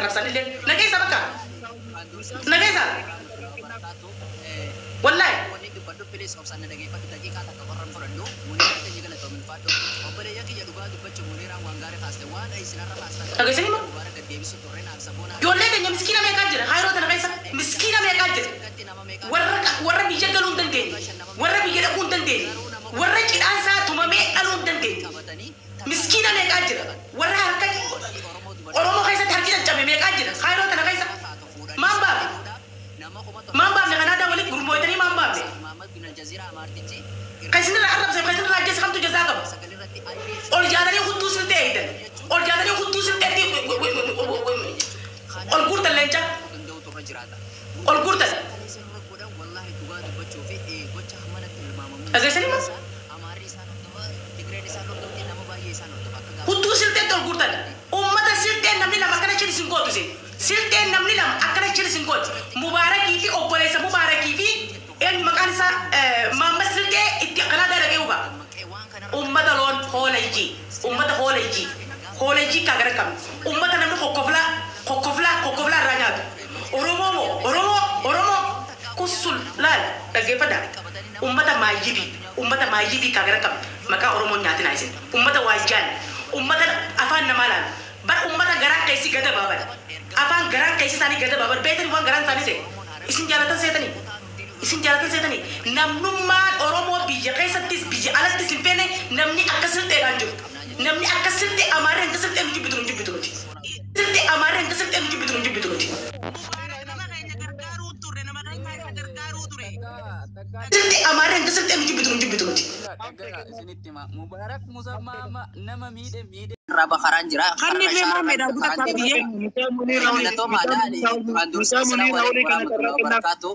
arrabsan illee nageessa bakka nageessa wallahi nageessa nima ijoollee keenya miskiina meeqaa jira hayroo tana keessa miskiina meeqaa jira warra biyya galuu hin dandeenye warra biyya dhaquu hin dandeenye warra cidhaan isaa tumamee dhaluu hin dandeenye miskiina meeqaa jira warra harka Oromoo keessatti harki caccabe meeqaa jira hayroo tana keessa maan baafne kanaadaa walitti gurmooytanii maan baafne kaisinirra arrabse kaisinirra ajjeessa kamtu jazaa qaba ol jaatanii hunduu siltee eeytan ol jaatanii hunduu silteetti ol guurtan leenca ol guurtan ageessanii mas hunduu silteetti ol guurtan ummata silteen namni lama akkana chiri sin gootu sin silteen namni lama akkana chiri sin gootu mubaarakii fi obboleessa mubaarakii fi eenyu maqaan isaa maamma siltee itti kanaadaa dhagee huba ummata loon hoolayjii kaa gara qabnu ummata namni kokkoflaa irraa nyaatu oromoo kussul laal dhaggeeffadha ummata maayibii kaa gara qabnu maqaa oromoon nyaatinaa isin ummata waajjaan ummata afaan namaa laalu bar ummata garaan keessi gada baaban afaan garaan keessi isaanii gada baaban beetanii waan garaan isaanii ta'e isin jaalatan seetanii namnummaan oromoo biyya keessattis biyya alattis hin feene namni akka silteedhaan jiru namni akka siltee amaaree hanga siltee nu jibbitu nuti siltee amaaree hanga siltee nu jibbitu nuti siltee amaaree hanga siltee nu jibbitu nuti Mubarak Musamma nama miide Raba kharan jira khanni be ma me da buta kabiye to madani bandur sana wali barakatu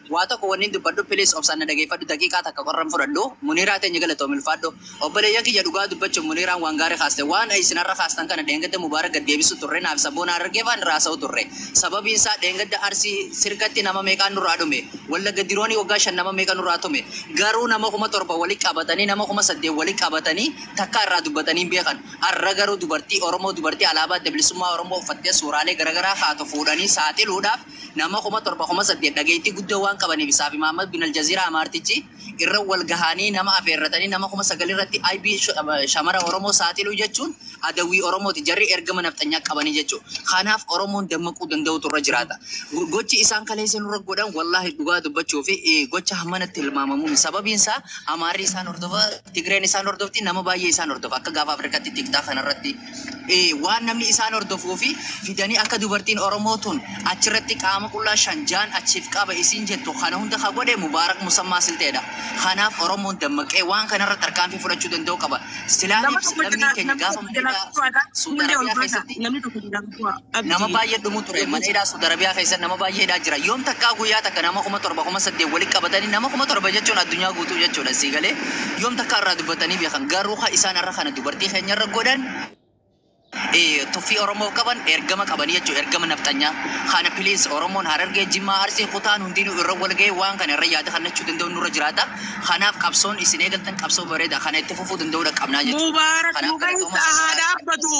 wata ko woni dubaddo police ofsan dhaggeeffadhu daqiiqaa takka qorran fudhadhu muniraa teenya galatoo milfaadho obboleeyyan kiyya dhugaa dubbachuun muniraan waan gaarii haaste waan isinarra haastan kana dheengadda mubaarak gaddeebisu turre naaf saboona argeefaan raasa'u turre sababiin isaa dheengadda arsii sirkatti nama meeqaan nurraa dhume walla gadiroonii waggaa 5 nama meeqaan nurraa tume garuu nama 7 walitti qabatanii nama 8 walitti qabatanii takka irraa dubbatanii beekan arra garuu dubartii Oromoo dubartii alaabaa bilisummaa Oromoo uffattee suuraalee garagaraa haatu fuudhanii saaxiluudhaaf nama 7 dhageetti guddoo waan qabanii bisaaf Muhammad bin al-Jazira amartichi irra wal gahanii nama afeerratanii nama 9 irratti IB shamara Oromoo saaxiluu jechuun adawii Oromooti jarri ergama naftanyaa qabanii jechuudha. Kanaaf Oromoon dammaquu danda'u turre jiraata. Gochi isaan kaleessa nurra godhan wallahi dhugaa dubbachuu fi gocha hammanatti hilmaamamuun sababiin isaa Amaarri isaan hordofa Tigreen isaan hordofti nama baay'ee isaan hordofa akka gaafa Afrikaatti tiktaa kanarratti waan namni isaan hordofuu fi fidanii akka dubartiin Oromootuun achirratti qaama qullaa shanjaan achiif qaba isiin jettu kana hunda ka godhe Mubaarak Musammaa silteedha. Kanaaf Oromoon dammaqee waan kanarra tarkaanfii fudhachuu danda'u qaba. Silaanii keenya gaafa Suudi Arabiyaa keessatti nama baay'ee dhumu ture maneedhaa Suudi Arabiyaa keessatti nama baay'eedhaa jira. Yoom takkaa guyyaa takka nama 7,800 walitti qabatanii nama 7,000 jechuun addunyaa guutuu jechuudha sii galee yoom takkaa irraa dubbatanii beekan garuu isaan irra kana dubartii keenyarra godhan tuffii Oromoo qaban ergama qabanii jechuudha ergama naftanyaa kana please Oromoon Harargee Jimmaa Arsii kutaan hundinuu irra wal ga'ee waan kana irra yaada kannachuu danda'u nurra jiraata kanaaf qabsoon isin eegaltan qabsoo bareeda kana itti fufuu danda'uudha qabnaa jechuudha. Mubaarak nu keessa haa dhaabbatu.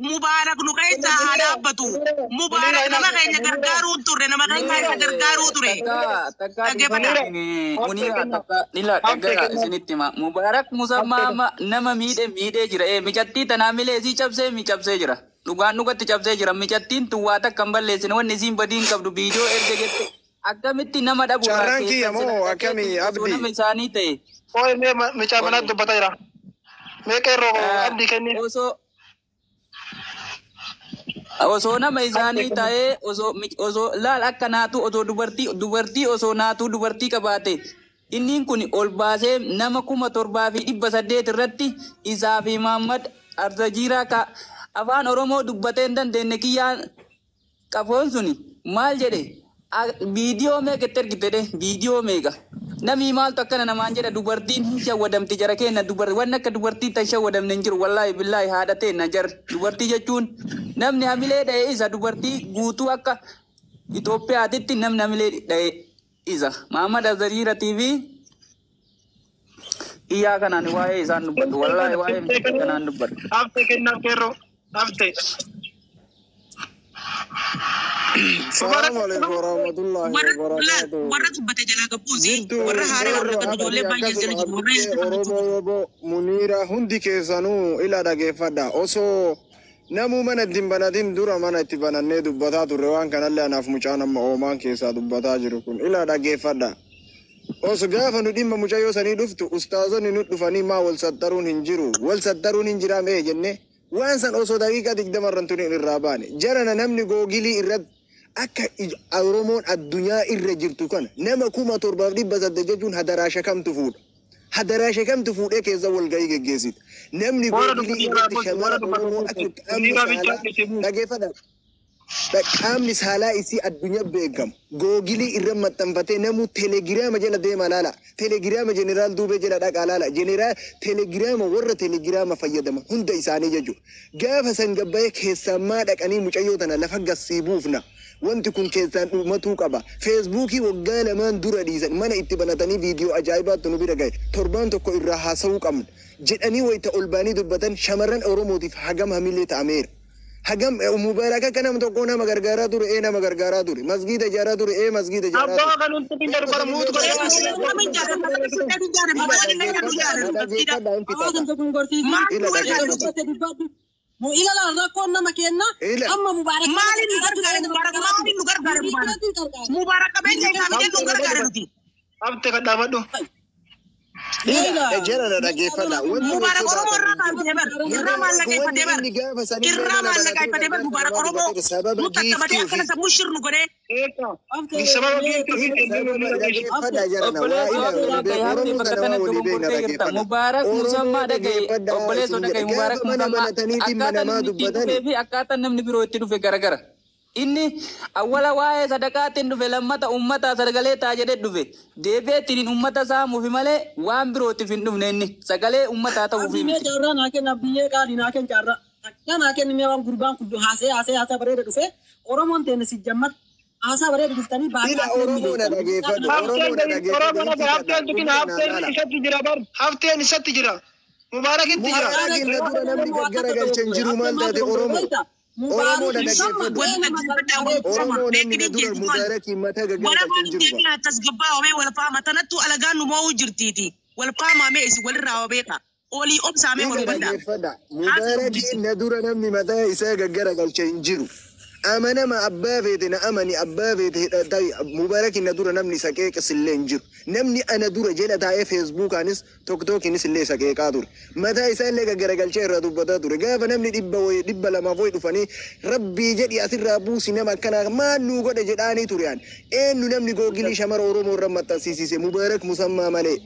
Mubaarak nu keessa haa dhaabbatu. Mubaarak nama keenya gargaaruu ture nama keenya gargaaruu ture. Nila dhaggaa isinitti hima Mubaarak Musammaa nama miidhee jira mijattii tanaa milee isii cabsee jira. Dhugaan dhugatti cabsee jira. Mijattiin tuwwaa takka hin balleessine wanni isiin badiin qabdu viidiyoo erga jette akkamitti nama dhabu Charanki amo akami abdi. nama isaanii ta'e. Oye me micha mana dubbata jira. Me qeerroo abdi kenni. Osoo nama isaanii ta'ee osoo laal akka naatu osoo dubartii osoo naatu dubartii qabaate inniin kun ol baasee nama 7,800 irratti isaa fi Muhammad Arzajiraa ka afaan Oromoo dubbatee hin dandeenye kiyyaan qafoon suni maal jedhe viidiyoo meeqa itti ergite viidiyoo meeqa namni maaltu akkana namaan jedha dubartiin hin shawwadamti jara keenya waan akka dubartii tan shawwadamne hin jiru wallaahi billaahi haadha teenna jar dubartii jechuun namni hamilee dha'ee isa dubartii guutuu akka Itoophiyaatitti namni hamilee dha'ee isa Muhammad Arzajiraa TV iya kanaan waa'ee isaan dubbatu wallahi waa'ee kanaan dubbatu. Abte kenna qeerroo abte. Assalamu alaikum warahmatullahi wabarakatuh. Warra dubbate jalaa gabbuusi. Warra haaree warra kan ijoollee baay'ee jala jiru. Warra Oromoo Muniira hundi keessanuu ila dhageeffadha. Osoo namuu mana ittiin banatin dura mana itti banannee dubbataa turre waan kanallee anaaf mucaan amma oomaan keessaa dubbataa jiru kun ila dhageeffadha. Osoo gaafa nu dhimma mucayyoo sanii dhuftu ustaazonni nu dhufanii maa wal sattaruun hin jiru. Wal sattaruun hin jiraam jenne waan san osoo daqiiqaa 20 irraan tuni irraa baane. Jarana namni googilii irratti akka Oromoon addunyaa irra jirtu kana nama 1700 jechuun hadaraasha kamtu fuudha. Hadaraasha kamtu fuudhee keessa wal gahii geggeessita. Namni googilii irratti shamara Oromoo akka dhageeffadha. Qaamni saalaa isii addunyaa beekamu googilii irra maxxanfatee namu telegiraama jala deema laala. Telegiraama jeneraal Duubee jala dhaqaa laala. Jeneraal telegiraama warra telegiraama fayyadaman hunda isaanii jechuudha. Gaafa san gabbaa'ee keessammaa dhaqanii mucayyoo tana lafa gassiibuufna. Wanti kun keessaan dhumatuu qaba. Feesbuukii waggaa lamaan dura dhiisan mana itti banatanii viidiyoo ajaa'ibaatti nu bira gahe. Torbaan tokko irraa haasa'uu qabna. Jedhanii wayita ol baanii dubbatan shamarran Oromootiif hagam hamilee ta'ameera. Hagam Mubaaraka kana nama tokko nama gargaaraa ture nama gargaaraa ture. Masgiida ijaaraa ture masgiida ijaaraa ture. Abbaa kan hundi hin darbar muutu ila la rakkoon nama kenna amma Mubarak Maalin nu gargaara Mubarak beenya isaanii nu gargaara nuti. Abte ka dhaabadhu. Jara dhageeffadha. Mubarak Oromoo irraa kaafamee bar. Irraa maallaqa iffatee bar. Irraa maallaqa iffatee bar Mubarak Oromoo. Nuti akka malee akkana sammuu shirnu godhee. Sababa giiftuu Mubarak musammaa dhagaye obboleessa dhagaye Mubarak musammaa akkaataa namni biroo itti dhufe garagara. Inni awwala waa'ee sadaqaatiin dhufe lammata ummata sagalee taa jedhee dhufe deebi'eetiin ummata saamuufi malee waan birootiif hin dhufne inni sagalee ummataa ta'uufi. Jaarraa naa kenna biyyee qaalii naa kenna jaarraa akka naa kenna mee waan gurbaan kun haasee bareeda dhufe Oromoon teenne si jammat haasa bareeda dhuftanii baay'ee Oromoo na dhageeffadhu. Hafteen isatti jira. Mubaarakitti jira. Namni gaggaragalchan jiru maal taate Oromoo. Oromoo na dhageeffadhu. Oromoo namni na dura Mubaarakii mataa gaggaragalchan jiru. Waraabni tasgabbaa wabee wal faama tanattu alagaan nu mo'uu jirtiiti. Wal faamaa mee isi walirraa wabeeka. Olii obsaamee wal hubadha. Mubaarakii na dura namni mataa isaa gaggaragalchan jiru. Amanama abbaa feete na amani abbaa feete hidhatai Mubarak na dura namni saqee qisillee hin jiru. Namni ana dura jedha taa'ee Feesbuukaanis tokkokiinis illee saqeeqaa ture. Mataa isaa illee gaggaragalchee irraa dubbataa ture. Gaafa namni 200 dhufanii rabbii jedhi asirraa buusi nama akkanaa maal nuu godhe jedhaanii ture. Eenyu namni googilii shamara Oromoo irra maxxansiisise Mubarak musammaa malee.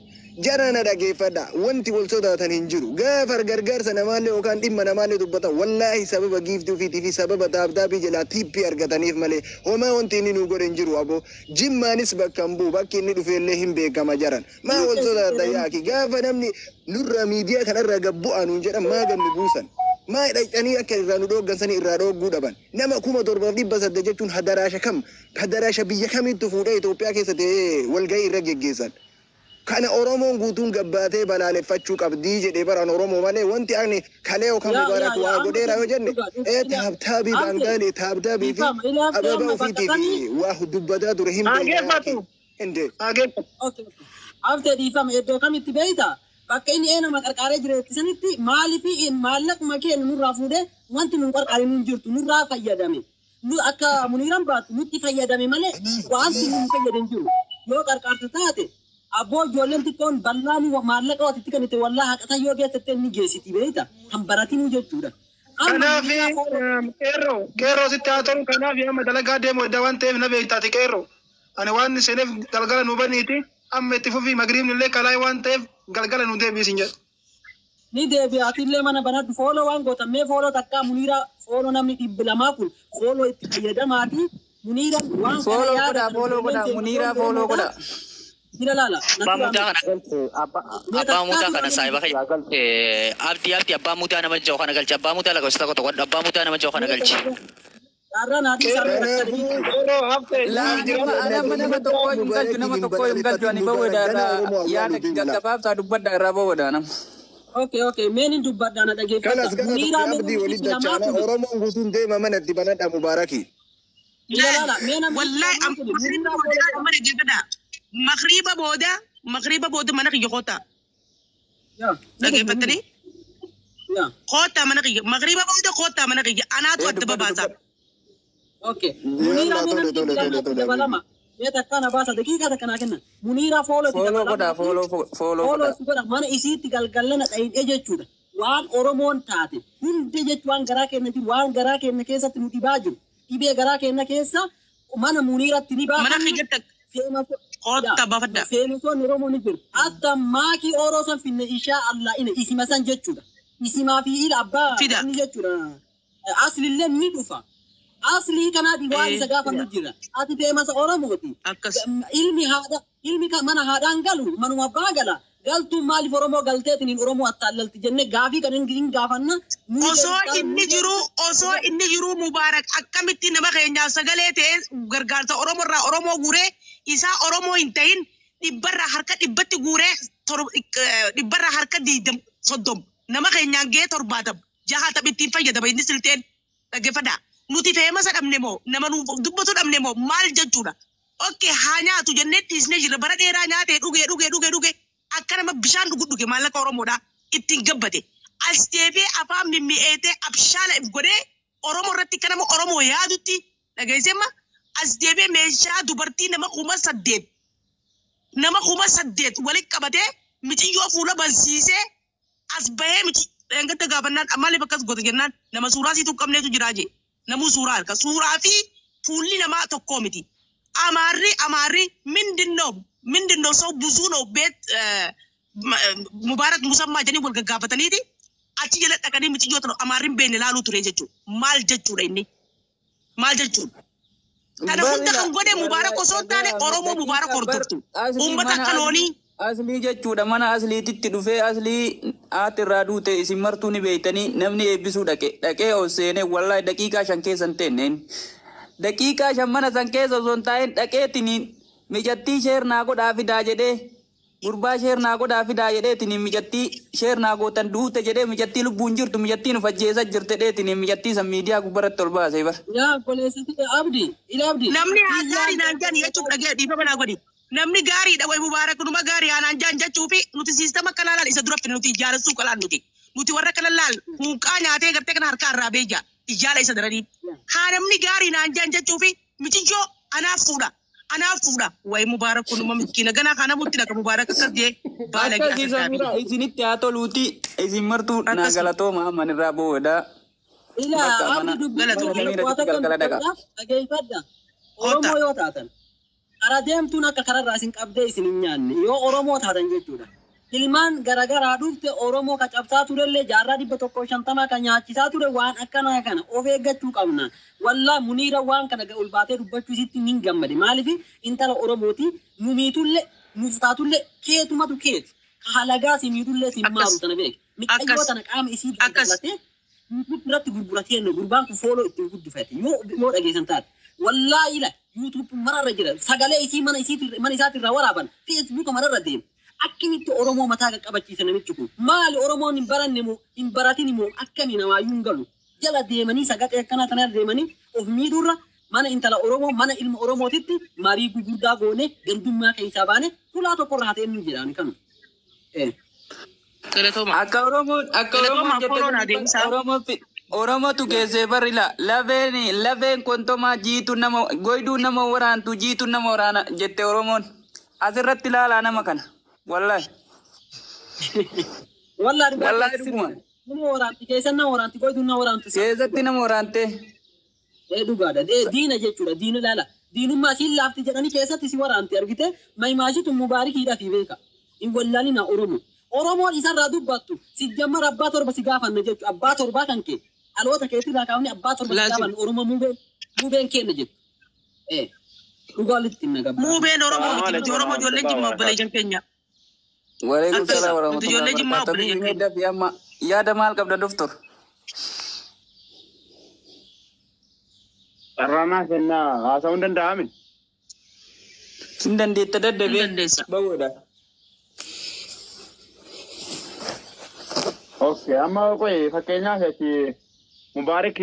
Jarana dhageeffadha wanti wal sodaatan hin jiru. Gaafa gargaarsa namaallee yookaan dhimma namaallee dubbatan wallaahi sababa giiftii ofiitii fi sababa taabtaabii jalaa tiippii argataniif malee homaa wanti inni nu godhe hin jiru aboo. Jimmaanis bakka hin bu'u bakki inni dhufeellee hin beekama jaran. Maa wal sodaatan yaaki gaafa namni nurra miidiyaa kanarra gabbu'aa nuun jedhan maa gannu buusan. Maa dhaqanii akka irraa nu dhooggansanii irraa dhoogguu dhaban. Nama 1700 jechuun hadaraasha biyya kamitti fuudhee Itoophiyaa keessatti walgahii irra geggeessan. Kana Oromoon guutuun gabbaatee balaaleffachuu qabdii jedhee baraan Oromoo malee wanti ani kalee yookaan Mubarak waa godheera yoo jenne taabtaabii baangaalee taabtaabii fi ababa ofiitii fi waa dubbataa ture hin beekne. Aftee dhiifama iddoo kamitti beeyta bakka inni nama qarqaaree jireessanitti maalii fi maallaquma keenya nurraa fuudhee wanti nun qarqaaree nun jirtu nurraa fayyadame. Nu akka Muniiraan baatu nutti fayyadame malee wanti nun fayyadan jiru yoo qarqaarta taate. Abbo ijoolleen xiqqoon bal'aan maallaqa watitti kan itti wallaa haqata yoo geessatti inni geessiti beekta kan baratinuu jechuudha. Kanaaf qeerroo sitti haa ta'u kanaaf amma dalagaa deemu edda waan ta'eef na beektaati qeerroo. Ani waan isiniif galgala nu baniiti amma itti fufii magriibni illee kalaa waan ta'eef galgala nu deebiisin jedhu. Ni deebi'aatillee mana banadhu fooloo waan gootamee fooloo takkaa Muniira fooloo namni 200 kun fooloo itti fayyadamaati Muniira waan fooloo godha Muniira fooloo godha. Abbaa mutaa kana saayiba kayyaa galte abdii abbaa mutaa nama jahu kana galche abbaa mutaa laga ustaa tokko abbaa mutaa nama jahu kana galche. Nama tokko hin galchu ani bawweda irraa yaada gaggabaabsaa dubbadda irraa bawweda nama. Okay, meenin dubbadda na dhageeffata. Kanas gana abdii walitti dachaana Oromoon guutuun deema manatti banadha Mubarakii. والله مغربة بودا منك يخوتا لقيتني خوتا منك مغربة بودا خوتا منك أنا أتوقع بابا اوكي منيرة مينا يا تكانا باسا دقيقة تكانا كنا منيرة فولو فولو mana isiitti galgalana ta'in jechuudha waan oromoon taate hundi jechuun garaa keenyatti waan garaa keenya keessatti nuti baaju dhibee garaa keenya keessa mana muniiratti ni baafa mana fiigatta qotta bafadda seenuun oromoo ni jiru hatta maakii oroosan finne insha Allah ina isima san jechuudha isimaa fi ila abbaa ni jechuudha aslillee ni dhufa asli kana diwaan isa gaafa nu jira ati feemasa oromooti ilmi mana haadhaan galu manuma abbaa gala galtu maaliif oromoo galteetiin oromoo attaallalti jenne gaafii kan hin gaafanna osoo inni jiru mubaarak akkamitti nama keenyaaf sagalee ta'e gargaarsa oromoo irraa oromoo guuree isaa oromoo hin ta'in dhibbarraa harka dhibbatti guuree dhibbarraa harka 30 nama keenyaan ga'ee 70 jaha ittiin fayyadama inni silteen dhaggeeffadha nuti feemasa dhabne moo nama nu dubbatu dhabne moo maal jechuudha okay haa nyaatu jennee dhiisnee jirra bara dheeraa nyaatee dhugee akka nama bishaan dhuge maallaqa oromoodha ittiin gabbate as deebee afaan mimmi'eetee abshaala if godhee oromoo irratti akka nama oromoo yaadutti dhageessemma as deebee meeshaa dubartii nama 8,000 walitti qabatee mixiyyoo fuula bansiisee as bahee miti dheengatti gaafannaan maaliif akkas gote jennaan nama suuraa siitu qabneetu jiraa jee namuu suuraa harka suuraa fi fuulli namaa tokkoo miti amaarri mindinoo ሰው ብዙ ነው ቤት ሙባረክ ሙሰማ ጀኒ ወልጋ ጋፈተኒቲ አቺ የለጠቀኒ ምጭዮት ነው አማሪን ቤን ላሉ ቱሬ ጀቹ ማል ጀቹ ለይኒ ማል ጀቹ ታደ ሁንደ ከንጎደ ሙባረክ ሶታኔ ኦሮሞ ሙባረክ ወርደቱ ኡመታ ከሎኒ asli jechuudha mana asliititti dhufee asli aatirraa duute isin martuu ni beeytanii namni eebbisuu dhaqee osseene wallahi daqiiqaa 5 keessan teenneen daqiiqaa 5 mana san keessa osoo hin taa'in dhaqeetiniin mijattii sheer naa godhaa fidaa jedhee gurbaa sheer naa godhaa fidaa jedheetiniin mijattii sheer naa gootan duute jedhee mijattii lubbuun jirtu mijattii nu fajjeessa jirte dheetiniin mijattii san miidiyaa gubbaratti ol baasee bar. Yaa koleessiti abdi namni haasaan inaan jaan jechuuf dhagee dhiifama naa godhi. Namni gaariidha way mubaarak numa gaarii aanaan jaan jechuufi nuti siistama kana laal isa dura nuti ijaaressuu qalaan nuti warra kana laal muuqaa nyaatee gartee kana harkaa irraa beeyja ijaala isa daranii haa namni gaarii naan jaan jechuufi micijoo anaaf fuudha way mubaarak numa miskiina ganaa kana mutti dhaka mubaarak akkas jee baalagi asirraa isinitti haa toluuti isin martuu naa galatooma amman irraa boodha. Ilaa abdi dubbii dhageeffadha oromoo yoo taatan. Ara deemtuun akka kararraa isin qabdee isin hin nyaanne yoo oromoo taatan jechuudha. Ilmaan garagaraa dhufte oromoo ka cabsaa turellee jaarraa 150 ka nyaachisaa ture waan akkanaa kana of eeggachuu qabna. Wallaa muniira waan kana ol baatee dubbachuu isitti nin gammade. Maaliif intala oromooti numiitullee nuftaatullee keetumatu keeti. Ka halagaa simiitullee simmaaru tana beek. Miqayyoo tana qaama isii dabalatee irratti gurguratee gurbaan kun fooloo ittiin guddifate yoo dhageessan taate. Wallaahi ila YouTube mararra jira sagalee isii mana isaatirraa waraaban Facebook mararra deema akkamitti oromoo mataa qaqqabachiisa namichi kun maali oromoon hin baranne moo hin baratin moo akkami namaayyuu hin galu jala deemanii sagalee akkanaa tanaa deemanii of miidhurra mana intala oromoo mana ilma oromootitti marii gurguddaa goone gandummaa keessaa baane kulaa tokkorra hatee inni jedhaan kanu. Akka oromoon Oromotu keessee barila laveen kontomaa jiitu nama goyduu nama waraantu jiitu nama waraana jette Oromoon asirratti ilaalaa nama kana wallahi dhuguma nama waraanti keessa nama waraanti goyduu nama waraantu keessatti nama waraante dhugaadha diina jechuudha diina laala diinummaa siin laafti jedhanii keessatti si waraanti argite maymaashitu mubaarikiidhaa fi beeka hin wallaalina Oromoon isarraa dubbattu si jammar abbaa torba si gaafanna jechuudha abbaa torbaa kan kee aloota keetirraa kaafne abbaa torba si gaafanna Oromoo muubeen kenna jettu dhugaalitti hin nagabba muubeen Oromoo miti Oromoo ijoollee jimmaa obboleeyyan keenya wareeguu salaa Oromoo ijoollee jimmaa obboleeyyan keenya yaada maal qabda doktor Arramaa kennaa haasa'uu hin danda'amin hin dandeetta daddabee bawoodha. Okay, amma koy fakkeenyaaf ati Mubarak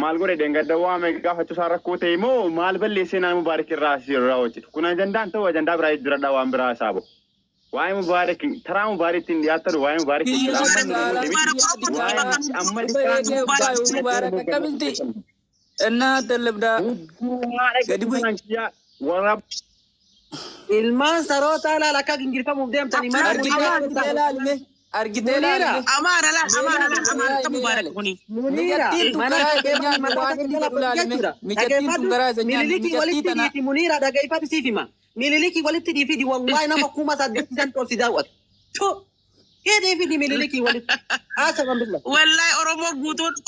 maal godhe dengadda waame gaafachuu isaa rakkoo ta'e immoo maal balleessee nama Mubarak irraa hojjetu. Kun ajandaan ta'u ajandaa biraa jira waan biraa saabo. Waa'ee Mubarak taraa Mubaraktiin dhiyaatan waa'ee Mubarak Mubarak akkamitti እናንተ ልብዳ ገድቡ ilmaan saroota laala akka gingirfamuuf deemtanii mana argitee laalme amaara Mubarak kuni Muniira Muniira dhagaifatu siif hima mililiki walitti dhiifidi wallahi nama kuma saddeettisan tolsi daawwatu Keedeefidi mililiki walitti haasawan billa wallahi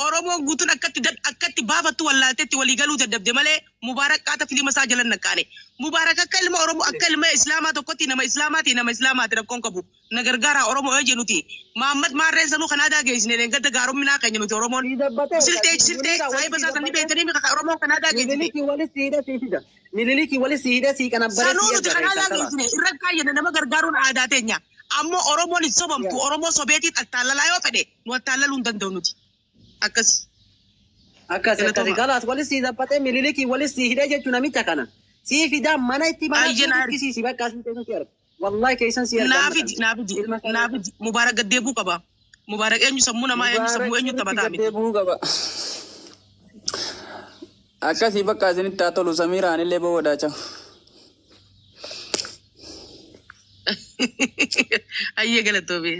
Oromoo guutuun akkatti baafattu wallaatetti walii galuu dadhabde malee Mubarak qaata filima isaa jalan nakkaane Mubarak akka ilma Oromoo akka ilma Islaamaa tokkotti nama Islaamaati rakkoon qabu na gargaara Oromoo yoo jennuti Muhammad Maarreen sanuu Kanaadaa geessine gadda gaarumminaa keenya nuti Oromoon siltee saayiba isaa sanni beektanii mika Oromoo Kanaadaa geessine mililiki walitti hidha sii kana bare sanuu nuti Kanaadaa geessine irra kaayyana nama gargaaruun aadaa teenya ammoo Oromoon hin sobamtu Oromoo sobeetii attaalalaa yoo fedhe nu attaalaluu hin danda'u nuti akkasi kalaas walitti zaphatee mililiki walitti hidha jechuun namicha kana sii fidaa mana itti mana itti bakka asin teessu si arga wallahi keessan si arga naafidi Mubarak gaddeebuu qaba Mubarak eenyu sammuu namaa eenyu taphataa miti gaddeebuu qaba akkasii bakka asinitti haa tolu Samiiraan illee boodaacha Ayyee galatoobe.